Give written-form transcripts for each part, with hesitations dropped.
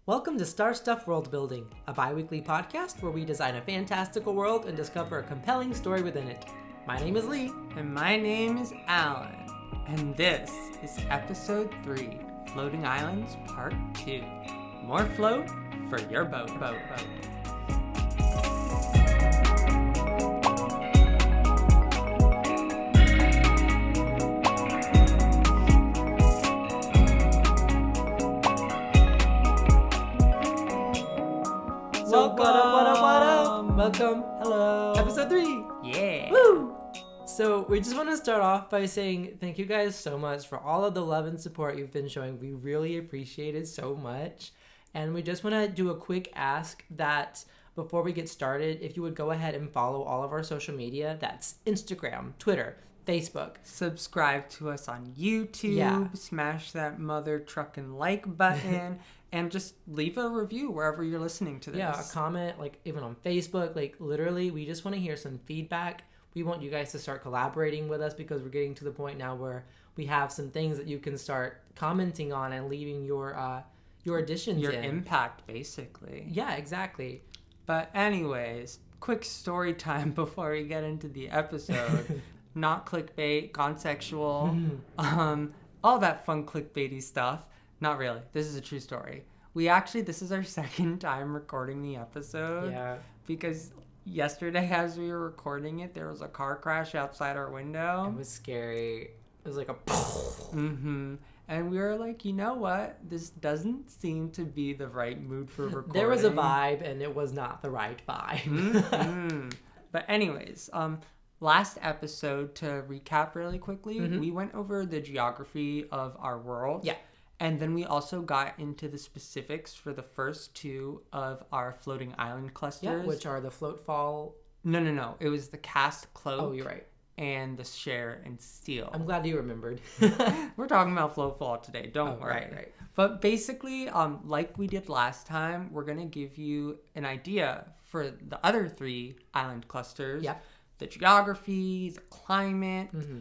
Welcome to Star Stuff World Building, a biweekly podcast where we design a fantastical world and discover a compelling story within it. My name is Lee. And my name is Alan. And this is episode 3, Floating Islands Part 2. More float for your boat. Welcome. Hello. Episode 3. Yeah. Woo! So we just want to start off by saying thank you guys so much for all of the love and support you've been showing. We really appreciate it so much. And we just want to do a quick ask that before we get started, if you would go ahead and follow all of our social media. That's Instagram, Twitter, Facebook. Subscribe to us on YouTube. Yeah. Smash that mother truckin' like button. And just leave a review wherever you're listening to this. Yeah, a comment, like even on Facebook. Like literally, we just want to hear some feedback. We want you guys to start collaborating with us because we're getting to the point now where we have some things that you can start commenting on and leaving your additions Your in. impact, basically. Yeah, exactly. But anyways, quick story time before we get into the episode. Not clickbait, gone sexual, all that fun clickbaity stuff. Not really. This is a true story. This is our second time recording the episode. Yeah. Because yesterday as we were recording it, there was a car crash outside our window. It was scary. It was like a... Mm-hmm. And we were like, you know what? This doesn't seem to be the right mood for recording. There was a vibe, and it was not the right vibe. Mm-hmm. But anyways, last episode, to recap really quickly, we went over the geography of our world. Yeah. And then we also got into the specifics for the first 2 of our floating island clusters. Yeah, which are the float fall... No. It was the cast cloak. Oh, you're right. And the share and steal. I'm glad you remembered. We're talking about float fall today. Don't worry. Right. But basically, like we did last time, we're going to give you an idea for the other 3 island clusters. Yeah. The geography, the climate. Mm-hmm.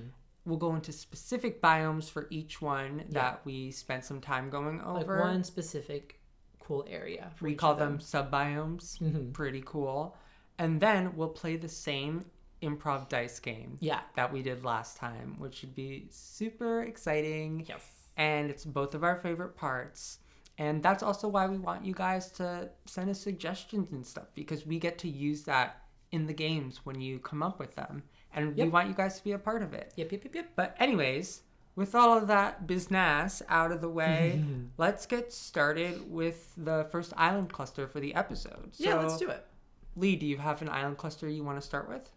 We'll go into specific biomes for each one that we spent some time going over. Like one specific cool area. We call them sub-biomes. Mm-hmm. Pretty cool. And then we'll play the same improv dice game that we did last time, which should be super exciting. Yes. And it's both of our favorite parts. And that's also why we want you guys to send us suggestions and stuff, because we get to use that in the games when you come up with them. And we want you guys to be a part of it. Yep. But anyways, with all of that business out of the way, let's get started with the first island cluster for the episode. Yeah, let's do it. Lee, do you have an island cluster you want to start with?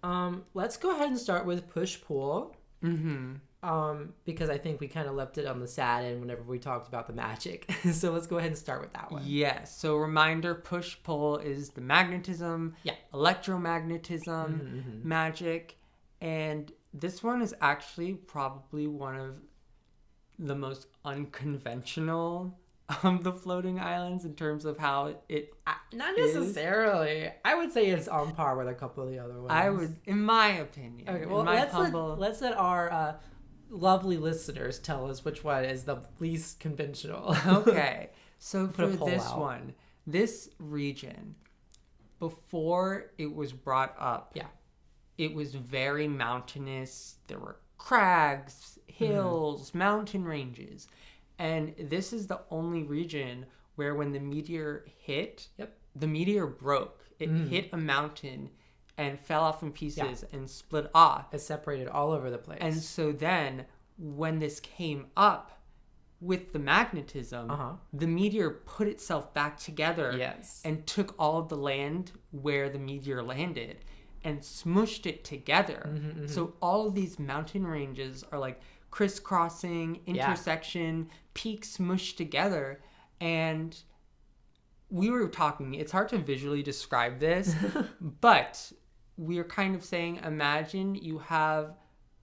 Let's go ahead and start with push-pull. Mm-hmm. Because I think we kind of left it on the sad end whenever we talked about the magic. So let's go ahead and start with that one. Yes. So reminder, push-pull is the magnetism, electromagnetism, magic. And this one is actually probably one of the most unconventional of the floating islands in terms of how it Not necessarily. I would say it's on par with a couple of the other ones. I would, in my opinion. Okay, well, let's let our lovely listeners tell us which one is the least conventional. Okay. So for this out. one, this region, before it was brought up, it was very mountainous. There were crags, hills, mountain ranges. And this is the only region where when the meteor hit, the meteor broke. It hit a mountain and fell off in pieces and split off. It's separated all over the place. And so then when this came up with the magnetism, the meteor put itself back together and took all of the land where the meteor landed and smushed it together. So all of these mountain ranges are like crisscrossing, intersection, peaks smushed together. And we were talking, it's hard to visually describe this, but we're kind of saying, imagine you have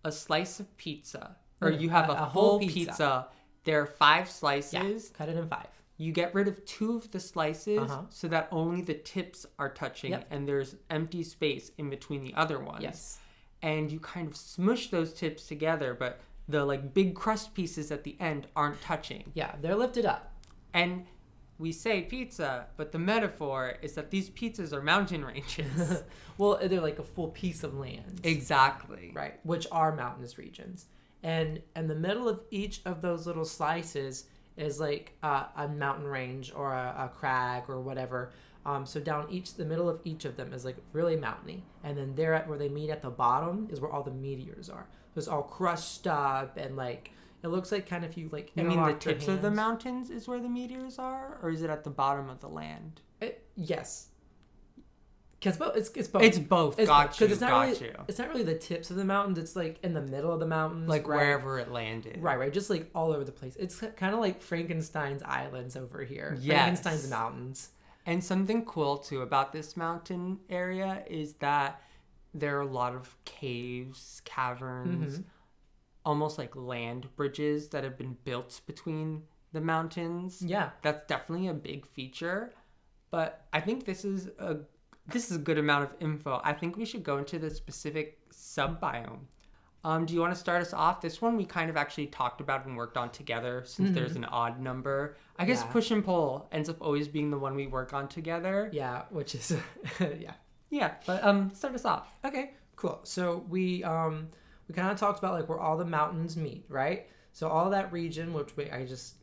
a slice of pizza, or you have a whole pizza. There are 5 slices. Cut it in 5. You get rid of 2 of the slices so that only the tips are touching and there's empty space in between the other ones. Yes. And you kind of smush those tips together, but the like big crust pieces at the end aren't touching. Yeah, they're lifted up. And we say pizza, but the metaphor is that these pizzas are mountain ranges. Well, they're like a full piece of land. Exactly. Right, which are mountainous regions. And in the middle of each of those little slices is like a mountain range or a crag or whatever. So down the middle of each of them is like really mountainy. And then there where they meet at the bottom is where all the meteors are. So it's all crushed up and like, it looks like kind of if you like... You mean the tips of the mountains is where the meteors are? Or is it at the bottom of the land? Yes. Because it's both. It's both. Got you. It's not really the tips of the mountains. It's like in the middle of the mountains. Like right? Wherever it landed. Right. Just like all over the place. It's kind of like Frankenstein's islands over here. Yes. Frankenstein's mountains. And something cool too about this mountain area is that there are a lot of caves, caverns, almost like land bridges that have been built between the mountains. Yeah. That's definitely a big feature. But I think this is a good amount of info. I think we should go into the specific sub-biome. Do you want to start us off? This one we kind of actually talked about and worked on together since there's an odd number. I guess push and pull ends up always being the one we work on together. Yeah, which is, yeah. Yeah, but start us off. Okay, cool. So we kind of talked about like where all the mountains meet, right? So all that region, which I just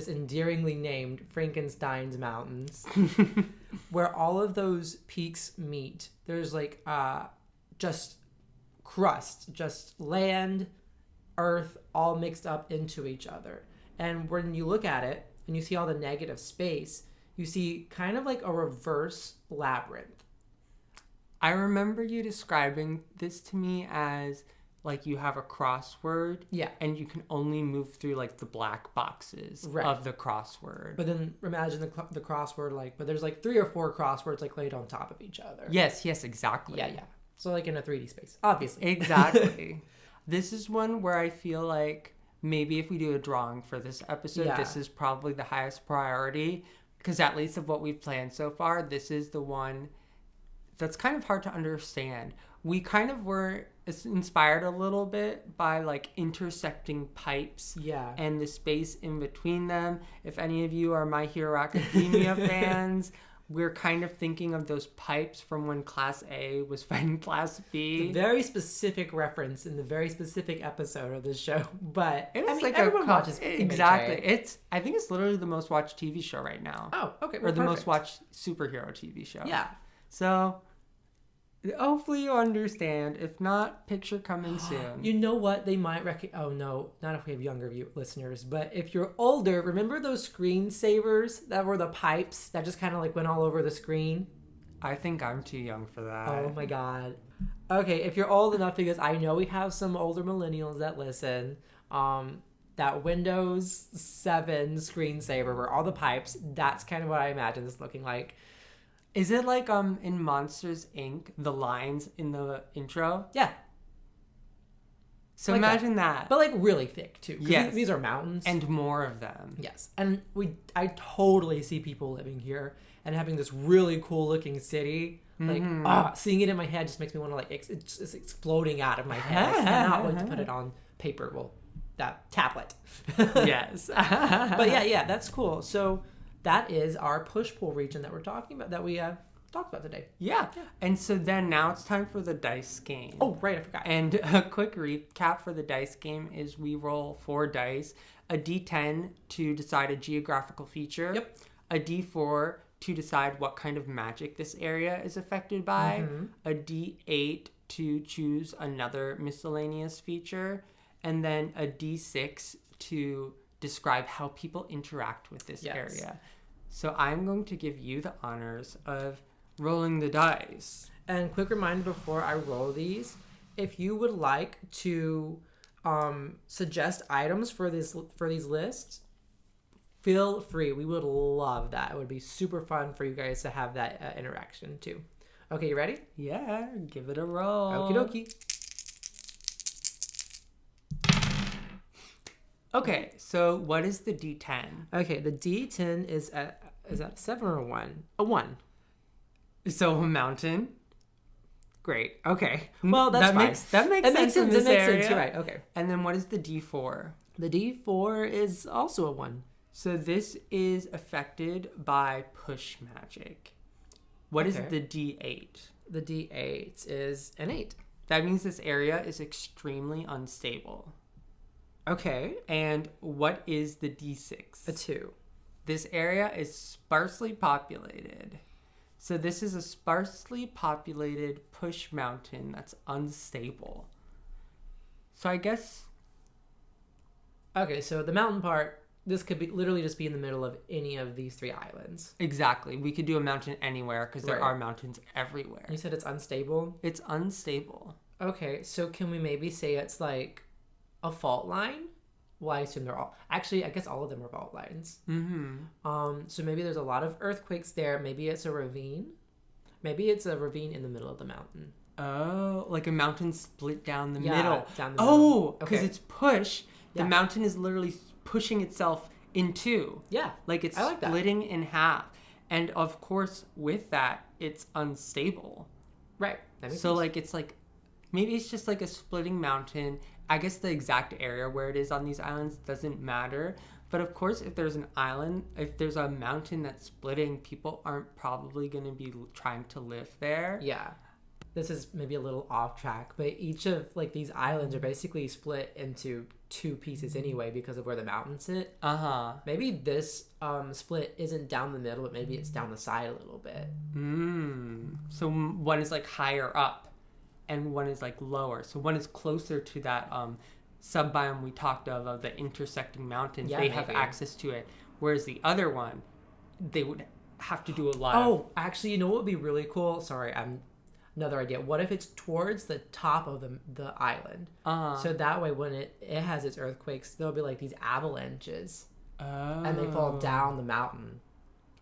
endearingly named Frankenstein's Mountains, where all of those peaks meet. There's like just crust, just land, earth, all mixed up into each other. And when you look at it and you see all the negative space, you see kind of like a reverse labyrinth. I remember you describing this to me as like you have a crossword, and you can only move through like the black boxes of the crossword. But then imagine the crossword but there's like 3 or 4 crosswords like laid on top of each other. Yes, exactly. Yeah. So like in a 3D space, obviously. Exactly. This is one where I feel like maybe if we do a drawing for this episode, this is probably the highest priority because at least of what we've planned so far, this is the one that's kind of hard to understand. We kind of were inspired a little bit by like intersecting pipes and the space in between them. If any of you are My Hero Academia fans, we're kind of thinking of those pipes from when Class A was fighting Class B. It's a very specific reference in the very specific episode of this show, but everyone watches exactly. I think it's literally the most watched TV show right now. Oh, okay. Or the most watched superhero TV show. Yeah. So hopefully you understand. If not, picture coming soon. You know what? They might oh no, not if we have younger listeners, but if you're older, remember those screensavers that were the pipes that just kind of like went all over the screen? I think I'm too young for that. Oh my god. Okay, if you're old enough, because I know we have some older millennials that listen, that Windows 7 screensaver where all the pipes, that's kind of what I imagine this looking like. Is it like in Monsters, Inc., the lines in the intro? Yeah. So like imagine that. But like really thick too. Yes. These are mountains. And more of them. Yes. And I totally see people living here and having this really cool looking city. Like seeing it in my head just makes me want to like, it's exploding out of my head. I cannot wait to put it on paper. Well, that tablet. Yes. But yeah, that's cool. So that is our push-pull region that we're talking about, that we talked about today. Yeah. And so then now it's time for the dice game. Oh, right, I forgot. And a quick recap for the dice game is we roll 4 dice, a D10 to decide a geographical feature, a D4 to decide what kind of magic this area is affected by, a D8 to choose another miscellaneous feature, and then a D6 to describe how people interact with this area. So I'm going to give you the honors of rolling the dice. And quick reminder before I roll these, if you would like to suggest items for these lists, feel free. We would love that. It would be super fun for you guys to have that interaction too. Okay, you ready? Yeah, give it a roll. Okie dokie. Okay, so what is the D10? Okay, the D10 is that a 7 or a 1? A 1. So a mountain. Great. Okay. Well, that makes sense. It makes sense. You're right. Okay. And then what is the D4? The D4 is also a 1. So this is affected by push magic. What is the D8? The D8 is an 8. That means this area is extremely unstable. Okay. And what is the D6? A 2. This area is sparsely populated. So this is a sparsely populated push mountain that's unstable. So I guess... Okay, so the mountain part, this could be literally just be in the middle of any of these 3 islands. Exactly. We could do a mountain anywhere because there are mountains everywhere. You said it's unstable? It's unstable. Okay, so can we maybe say it's like a fault line? Well, I assume they're all... Actually, I guess all of them are fault lines. Mm-hmm. So maybe there's a lot of earthquakes there. Maybe it's a ravine. Maybe it's a ravine in the middle of the mountain. Oh, like a mountain split down the middle. Down the middle. Oh, because it's push. The mountain is literally pushing itself in 2. Yeah. Like it's splitting in half. And of course, with that, it's unstable. Right. So like it's like... Maybe it's just like a splitting mountain. I guess the exact area where it is on these islands doesn't matter. But of course, if there's an island, if there's a mountain that's splitting, people aren't probably going to be trying to live there. Yeah. This is maybe a little off track, but each of like these islands are basically split into 2 pieces anyway because of where the mountains sit. Uh-huh. Maybe this split isn't down the middle, but maybe it's down the side a little bit. So one is like higher up. And one is like lower. So one is closer to that sub-biome we talked of the intersecting mountains. They have access to it. Whereas the other one, they would have to do a lot of... Actually, you know what would be really cool? Sorry, another idea. What if it's towards the top of the island? So that way when it has its earthquakes, there'll be like these avalanches. And they fall down the mountain.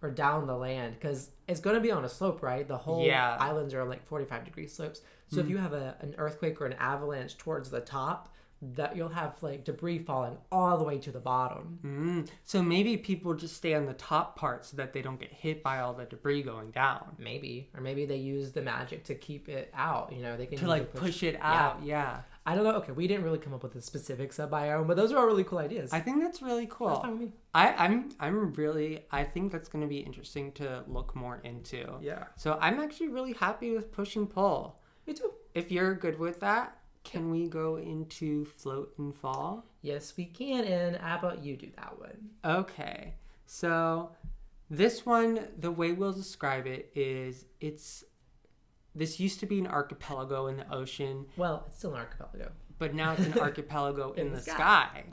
Or down the land. Because it's going to be on a slope, right? The whole islands are on like 45-degree slopes. So if you have an earthquake or an avalanche towards the top, that you'll have like debris falling all the way to the bottom. So maybe people just stay on the top part so that they don't get hit by all the debris going down. Maybe. Or maybe they use the magic to keep it out. You know, they can to like push it out. Yeah. I don't know. Okay, we didn't really come up with a specific sub-biome, but those are all really cool ideas. I think that's really cool. That's fine with me. I think that's going to be interesting to look more into. Yeah. So I'm actually really happy with push and pull. Me too. If you're good with that, can we go into float and fall? Yes, we can. And how about you do that one? Okay. So this one, the way we'll describe it is this used to be an archipelago in the ocean. Well, it's still an archipelago. But now it's an archipelago in the sky.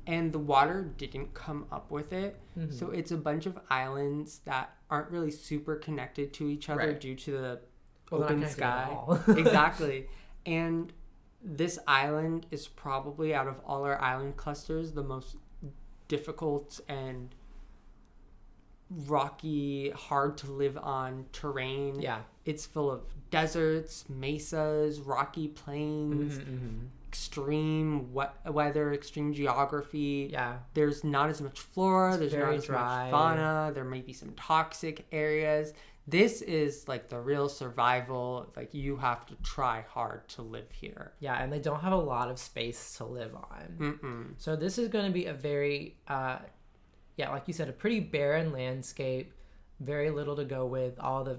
And the water didn't come up with it. So it's a bunch of islands that aren't really super connected to each other due to the open sky. Exactly. And this island is probably, out of all our island clusters, the most difficult and rocky, hard to live on terrain. Yeah. It's full of deserts, mesas, rocky plains, extreme weather, extreme geography. Yeah. There's not as much flora, there's not as dry. much fauna, there may be some toxic areas. This is like the real survival. Like you have to try hard to live here. Yeah, and they don't have a lot of space to live on. So this is going to be a very, like you said, a pretty barren landscape. Very little to go with. All the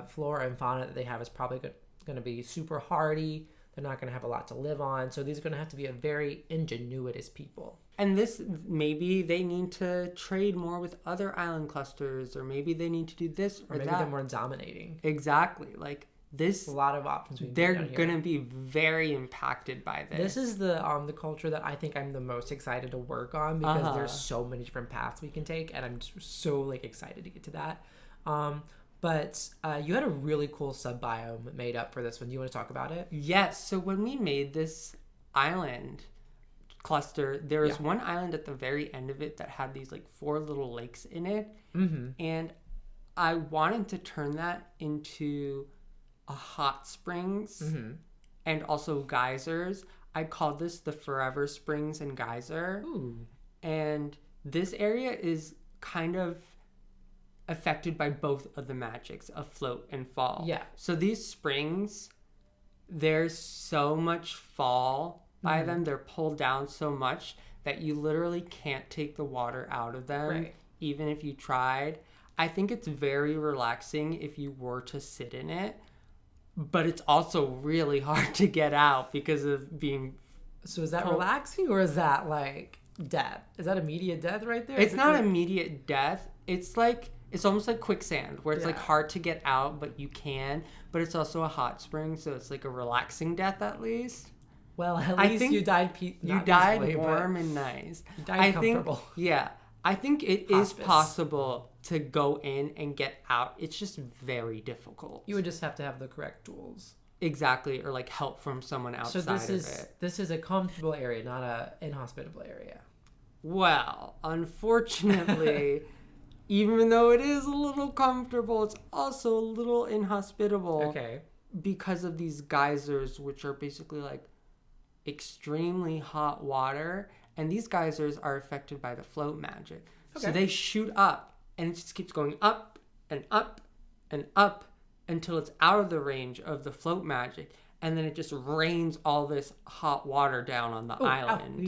flora and fauna that they have is probably going to be super hardy. They're not going to have a lot to live on. So these are going to have to be a very ingenuitous people. And this, maybe they need to trade more with other island clusters, or maybe they need to do this or maybe that. they're more dominating. Exactly. Like this, a lot of options. They're going to be very impacted by this. This is the culture that I think I'm the most excited to work on, because there's so many different paths we can take, and I'm just so like excited to get to that. But you had a really cool sub-biome made up for this one. Do you want to talk about it? Yes. So when we made this island cluster, there was one island at the very end of it that had these like 4 little lakes in it. And I wanted to turn that into a hot springs and also geysers. I called this the Forever Springs and Geyser. Ooh. And this area is kind of affected by both of the magics of float and fall. Yeah. So these springs, there's so much fall by them. They're pulled down so much that you literally can't take the water out of them, even if you tried. I think it's very relaxing if you were to sit in it, but it's also really hard to get out because of being... So is that relaxing or is that like death? Is that immediate death right there? It's not immediate death. It's like, it's almost like quicksand where it's like hard to get out, but you can. But it's also a hot spring, so it's like a relaxing death at least. Well, at least you died warm and nice. You died comfortable. I think it is possible to go in and get out. It's just very difficult. You would just have to have the correct tools. Exactly, or like help from someone outside of it. This is a comfortable area, not a inhospitable area. Well, unfortunately, even though it is a little comfortable, it's also a little inhospitable. Okay. Because of these geysers, which are basically like extremely hot water, and these geysers are affected by the float magic. Okay. So they shoot up, and it just keeps going up and up and up until it's out of the range of the float magic, and then it just rains all this hot water down on the island.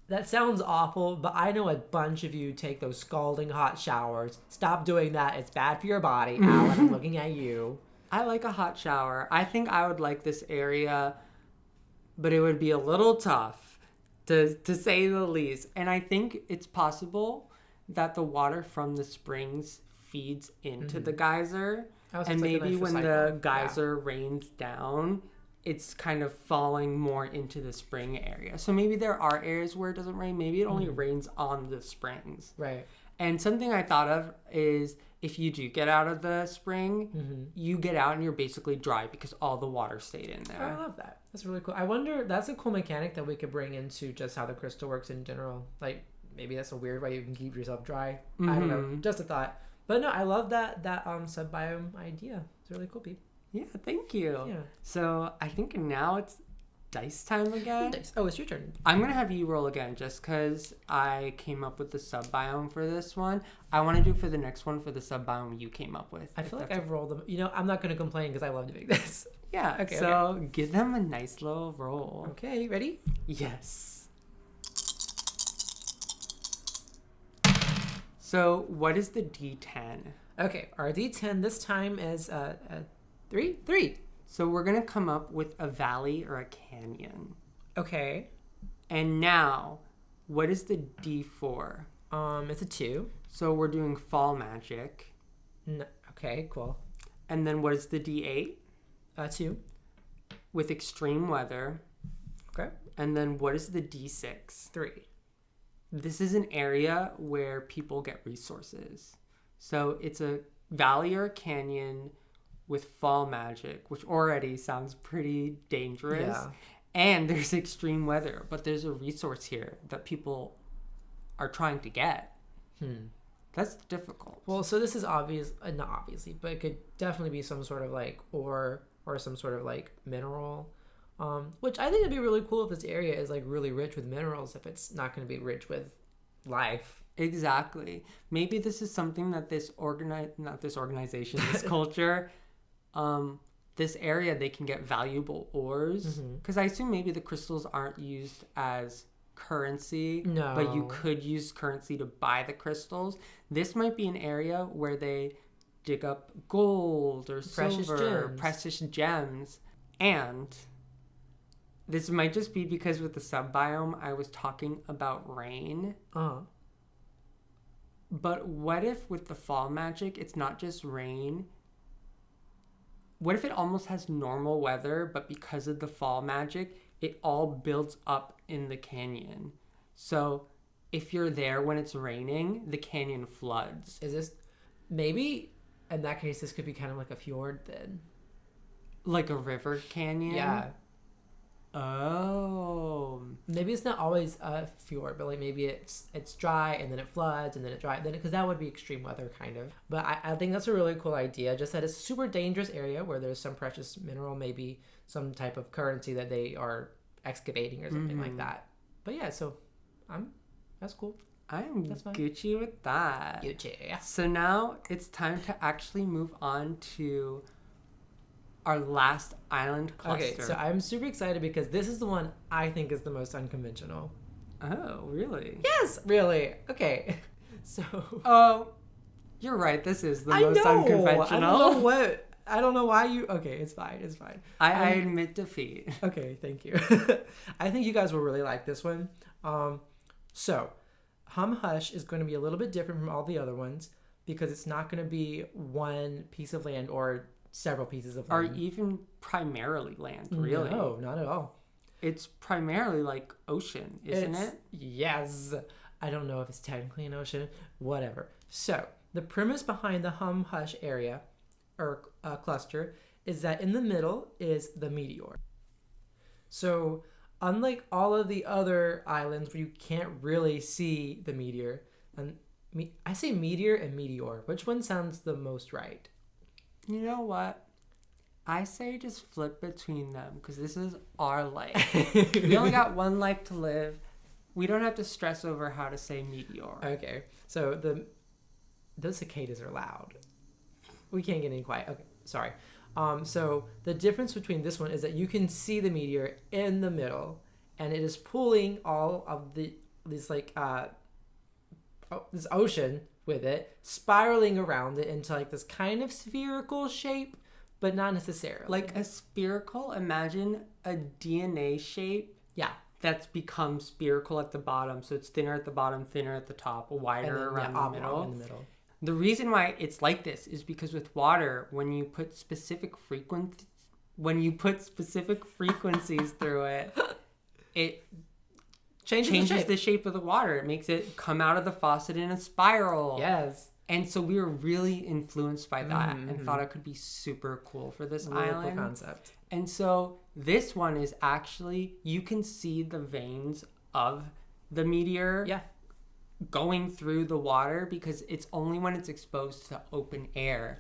That sounds awful, but I know a bunch of you take those scalding hot showers. Stop doing that. It's bad for your body. Alan, I'm looking at you. I like a hot shower. I think I would like this area, but it would be a little tough, to say the least. And I think it's possible that the water from the springs feeds into the geyser, and maybe when the geyser rains down, it's kind of falling more into the spring area. So maybe there are areas where it doesn't rain. Maybe it only rains on the springs. Right. And something I thought of is if you do get out of the spring, you get out and you're basically dry because all the water stayed in there. Oh, I love that. That's really cool. I wonder, that's a cool mechanic that we could bring into just how the crystal works in general. Like, maybe that's a weird way you can keep yourself dry. I don't know. Just a thought. But no, I love that sub-biome idea. It's really cool, Pete. Yeah, thank you. Yeah. So I think now it's dice time again. Dice. Oh, it's your turn. I'm going to have you roll again just because I came up with the sub-biome for this one. I want to do for the next one for the sub-biome you came up with. I feel like I've rolled them. You know, I'm not going to complain because I love doing this. Yeah, okay. So give them a nice little roll. Okay, ready? Yes. So what is the D10? Okay, our D10 this time is 3. So we're going to come up with a valley or a canyon. Okay. And now, what is the D4? It's a 2. So we're doing fall magic. No. Okay, cool. And then what is the D8? 2. With extreme weather. Okay. And then what is the D6? 3. This is an area where people get resources. So it's a valley or a canyon with fall magic, which already sounds pretty dangerous. Yeah. And there's extreme weather, but there's a resource here that people are trying to get. That's difficult. Well, so this is obvious, not obviously, but it could definitely be some sort of like ore or some sort of like mineral. Which I think it'd be really cool if this area is like really rich with minerals, if it's not going to be rich with life. Exactly. Maybe this is something that this culture, this area, they can get valuable ores. Because I assume maybe the crystals aren't used as currency. No. But you could use currency to buy the crystals. This might be an area where they dig up gold or silver, precious gems. And this might just be because with the sub-biome, I was talking about rain. But what if with the fall magic, it's not just rain? What if it almost has normal weather, but because of the fall magic, it all builds up in the canyon? So if you're there when it's raining, the canyon floods. Is this... Maybe, in that case, this could be kind of like a fjord then. Like a river canyon? Yeah. Oh. Maybe it's not always a fjord, but like maybe it's dry and then it floods and then it dries, because that would be extreme weather kind of. But I think that's a really cool idea. Just that it's a super dangerous area where there's some precious mineral, maybe some type of currency that they are excavating or something like that. But yeah, so that's cool. I'm Gucci with that. Gucci. So now it's time to actually move on to our last island cluster. Okay, so I'm super excited because this is the one I think is the most unconventional. Oh, really? Yes, really. Okay. So. Oh, you're right. This is the most unconventional. I don't know why you. Okay, it's fine. It's fine. I admit defeat. Okay, thank you. I think you guys will really like this one. So, Hum Hush is going to be a little bit different from all the other ones because it's not going to be one piece of land or several pieces of land. Or even primarily land, really. No, not at all. It's primarily like ocean, isn't it? Yes. I don't know if it's technically an ocean. Whatever. So, the premise behind the Hum Hush area or cluster is that in the middle is the meteor. So, unlike all of the other islands where you can't really see the meteor, and I say meteor and meteor. Which one sounds the most right? You know what? I say just flip between them because this is our life. We only got one life to live. We don't have to stress over how to say meteor. Okay. So those cicadas are loud. We can't get any quiet. Okay. Sorry. So the difference between this one is that you can see the meteor in the middle, and it is pulling all of this ocean with it, spiraling around it into like this kind of spherical shape, but not necessarily. Like a spherical, imagine a DNA shape. Yeah. That's become spherical at the bottom. So it's thinner at the bottom, thinner at the top, wider around the middle. In the middle. The reason why it's like this is because with water, when you put specific frequencies through it, it changes the shape of the water. It makes it come out of the faucet in a spiral. Yes. And so we were really influenced by that and thought it could be super cool for this island. Cool concept. And so this one is actually, you can see the veins of the meteor going through the water because it's only when it's exposed to open air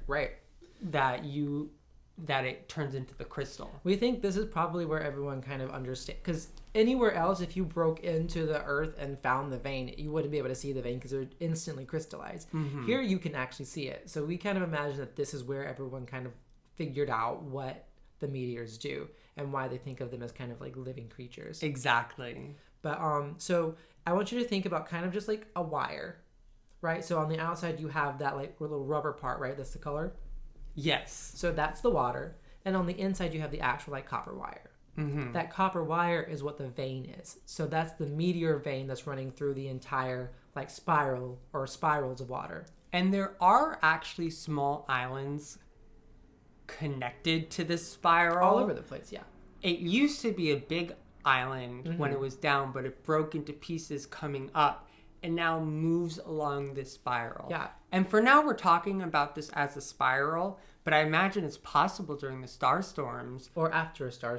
that it turns into the crystal. We think this is probably where everyone kind of understands, because anywhere else, if you broke into the earth and found the vein, you wouldn't be able to see the vein because it would instantly crystallize. Here you can actually see it. So we kind of imagine that this is where everyone kind of figured out what the meteors do and why they think of them as kind of like living creatures. Exactly. But so I want you to think about kind of just like a wire, right? So on the outside you have that like little rubber part, right? That's the color. Yes. So that's the water. And on the inside you have the actual like copper wire. That copper wire is what the vein is. So that's the meteor vein that's running through the entire like spiral or spirals of water. And there are actually small islands connected to this spiral. All over the place, yeah. It used to be a big island when it was down, but it broke into pieces coming up and now moves along this spiral. Yeah. And for now, we're talking about this as a spiral, but I imagine it's possible during the star storms. Or after a star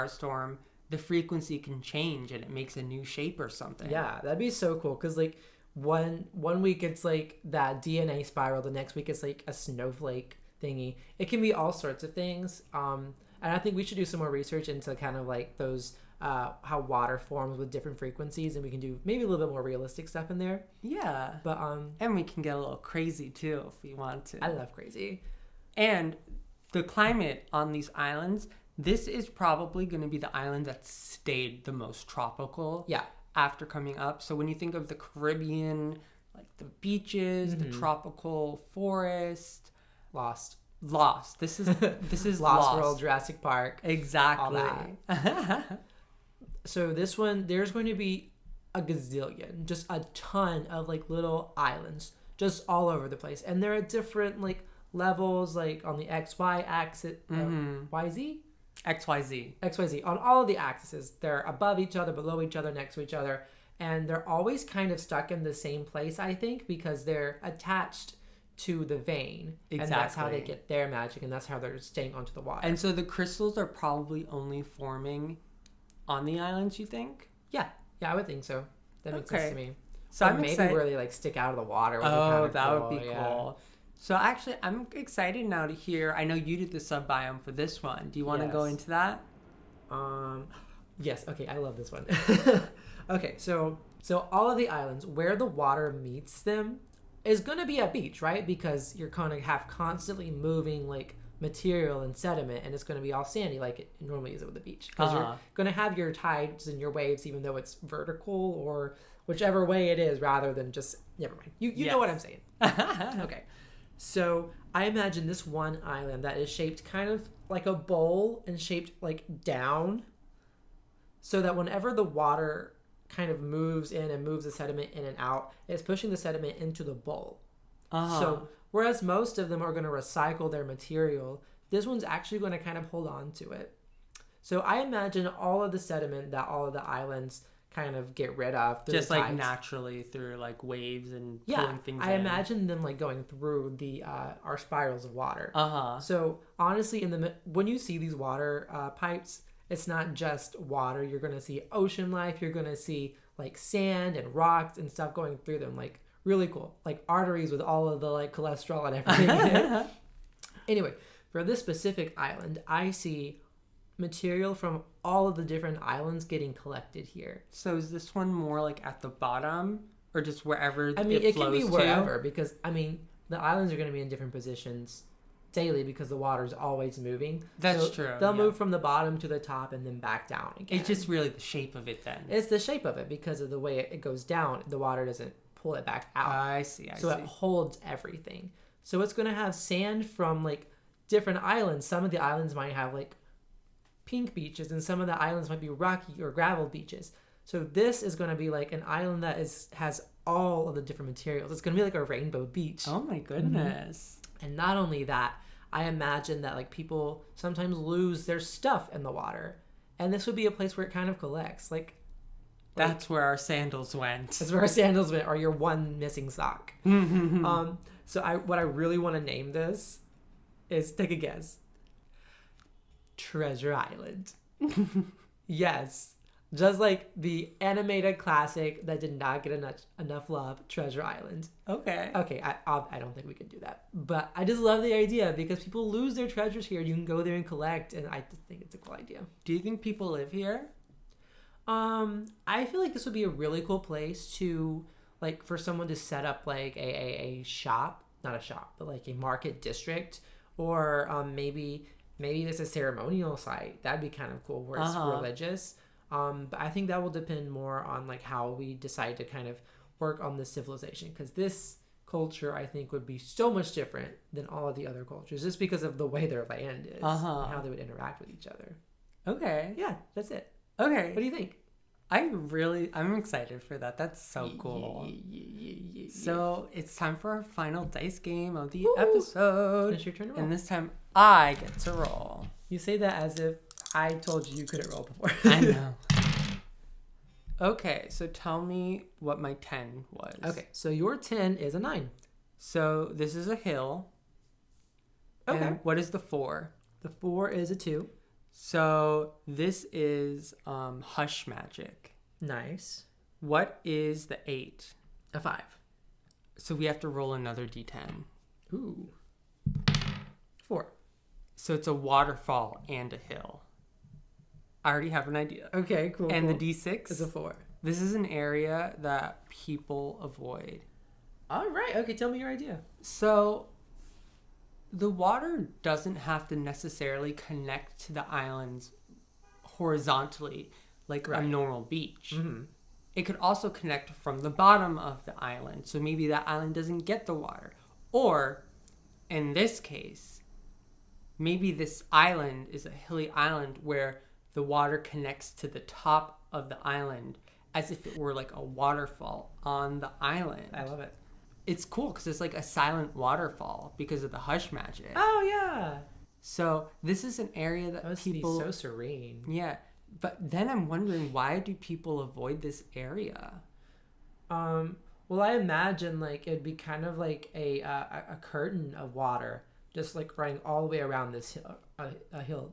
storm. The frequency can change and it makes a new shape or something. Yeah, that'd be so cool. Because like one week it's like that DNA spiral. The next week it's like a snowflake thingy. It can be all sorts of things. And I think we should do some more research into kind of like those how water forms with different frequencies, and we can do maybe a little bit more realistic stuff in there. Yeah. But and we can get a little crazy too if we want to. I love crazy. And the climate on these islands, this is probably going to be the island that stayed the most tropical. Yeah. After coming up. So when you think of the Caribbean, like the beaches, the tropical forest, Lost. This is Lost World, Jurassic Park. Exactly. All that. So this one, there's going to be a gazillion, just a ton of like little islands, just all over the place, and they're at different like levels, like on the XY axis, YZ. XYZ on all of the axes. They're above each other, below each other, next to each other, and they're always kind of stuck in the same place, I think, because they're attached to the vein. Exactly. And that's how they get their magic, and that's how they're staying onto the water. And so the crystals are probably only forming on the islands, you think? Yeah, I would think so. That makes sense to me. So I'm maybe excited. Where they like stick out of the water. Would be cool. So actually, I'm excited now to hear. I know you did the sub biome for this one. Do you want to go into that? Yes. Okay, I love this one. Okay, so all of the islands where the water meets them is going to be a beach, right? Because you're going to have constantly moving like material and sediment, and it's going to be all sandy like it normally is with the beach, because you're going to have your tides and your waves even though it's vertical or whichever way it is, rather than just, never mind, you know what I'm saying. Okay, so I imagine this one island that is shaped kind of like a bowl and shaped like down, so that whenever the water kind of moves in and moves the sediment in and out, it's pushing the sediment into the bowl. So whereas most of them are going to recycle their material, this one's actually going to kind of hold on to it. So I imagine all of the sediment that all of the islands kind of get rid of, just like naturally through like waves and pulling things in. I imagine them like going through the our spirals of water. So honestly, when you see these water pipes, it's not just water. You're going to see ocean life. You're going to see like sand and rocks and stuff going through them. Like, really cool. Like arteries with all of the like cholesterol and everything. Anyway, for this specific island, I see material from all of the different islands getting collected here. So is this one more like at the bottom, or just wherever it flows? It can be wherever, because the islands are going to be in different positions daily because the water's always moving. That's true. They'll move from the bottom to the top and then back down again. It's just really the shape of it then. It's the shape of it, because of the way it goes down, the water doesn't pull it back out. I see. So it holds everything. So it's going to have sand from like different islands. Some of the islands might have like pink beaches, and some of the islands might be rocky or gravel beaches. So this is going to be like an island that has all of the different materials. It's going to be like a rainbow beach. Oh my goodness. And not only that, I imagine that like people sometimes lose their stuff in the water, and this would be a place where it kind of collects. That's where our sandals went. That's where our sandals went, or your one missing sock. So what I really want to name this is, take a guess. Treasure Island. Yes. Just like the animated classic that did not get enough love, Treasure Island. Okay. I don't think we can do that. But I just love the idea, because people lose their treasures here. You can go there and collect, and I just think it's a cool idea. Do you think people live here? I feel like this would be a really cool place to, like, for someone to set up like a shop, not a shop, but like a market district, or maybe there's a ceremonial site. That'd be kind of cool, where it's religious. But I think that will depend more on like how we decide to kind of work on this civilization, because this culture I think would be so much different than all of the other cultures, just because of the way their land is and how they would interact with each other. Okay. Yeah, that's it. Okay. What do you think? I'm excited for that. That's so cool. Yeah. So it's time for our final dice game of the episode. It's your turn to roll. And this time I get to roll. You say that as if I told you couldn't roll before. I know. Okay, so tell me what my 10 was. Okay, so your 10 is a 9. So this is a hill. Okay. And what is the 4? The 4 is a 2. So this is hush magic. Nice. What is the 8? A 5. So we have to roll another d10. Ooh. 4. So it's a waterfall and a hill. I already have an idea. Okay, cool. And the d6 is a 4. This is an area that people avoid. All right. Okay, tell me your idea. So the water doesn't have to necessarily connect to the islands horizontally like a normal beach. Mm-hmm. It could also connect from the bottom of the island. So maybe that island doesn't get the water. Or in this case, maybe this island is a hilly island where the water connects to the top of the island as if it were like a waterfall on the island. I love it. It's cool because it's like a silent waterfall because of the hush magic. Oh, yeah. So this is an area that must people... be so serene. Yeah. But then I'm wondering, why do people avoid this area? Well, I imagine like it'd be kind of like a curtain of water just like running all the way around this hill, a hill.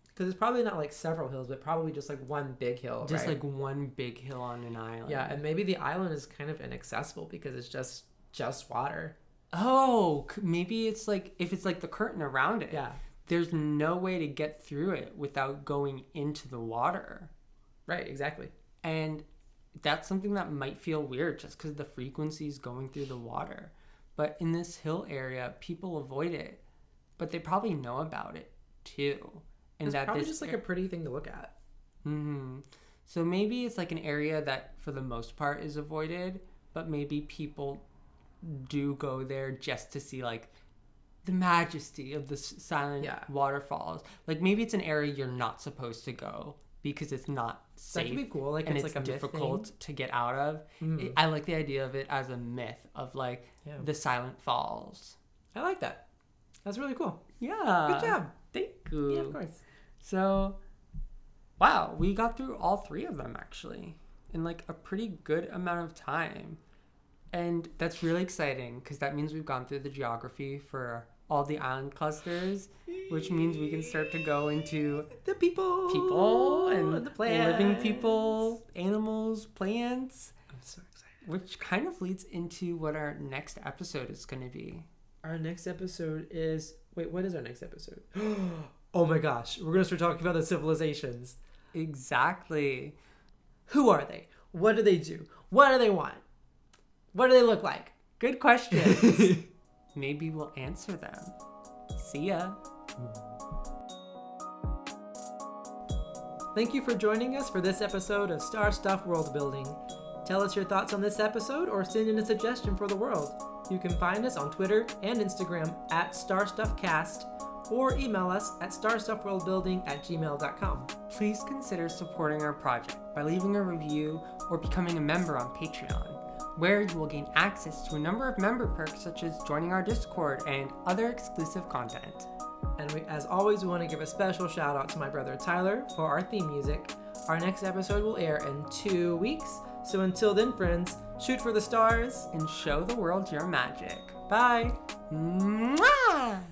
Because it's probably not like several hills, but probably just like one big hill. Just like one big hill on an island. Yeah, and maybe the island is kind of inaccessible because it's just water. Oh, maybe it's like, if it's like the curtain around it. Yeah. There's no way to get through it without going into the water. Right, exactly. And that's something that might feel weird just because the frequency is going through the water. But in this hill area, people avoid it but they probably know about it too. And it's probably just like a pretty thing to look at. Mm-hmm. So maybe it's like an area that for the most part is avoided, but maybe people do go there just to see like the majesty of the silent waterfalls. Like maybe it's an area you're not supposed to go because it's not safe. That could be cool. Like and it's like a difficult to get out of. I like the idea of it as a myth of like the silent falls. I like that. That's really cool. Yeah. Good job. Thank you. Yeah, of course. So, wow, we got through all 3 of them actually in like a pretty good amount of time. And that's really exciting because that means we've gone through the geography for all the island clusters, which means we can start to go into the people and the plants, living people, animals, plants. I'm so excited. Which kind of leads into what our next episode is going to be. Our next episode is... Wait, what is our next episode? Oh my gosh. We're going to start talking about the civilizations. Exactly. Who are they? What do they do? What do they want? What do they look like? Good questions. Maybe we'll answer them. See ya. Thank you for joining us for this episode of Star Stuff World Building. Tell us your thoughts on this episode or send in a suggestion for the world. You can find us on Twitter and Instagram at StarStuffCast or email us at starstuffworldbuilding@gmail.com. Please consider supporting our project by leaving a review or becoming a member on Patreon, where you will gain access to a number of member perks such as joining our Discord and other exclusive content. And as always, we want to give a special shout out to my brother Tyler for our theme music. Our next episode will air in 2 weeks. So until then, friends, shoot for the stars and show the world your magic. Bye. Mwah!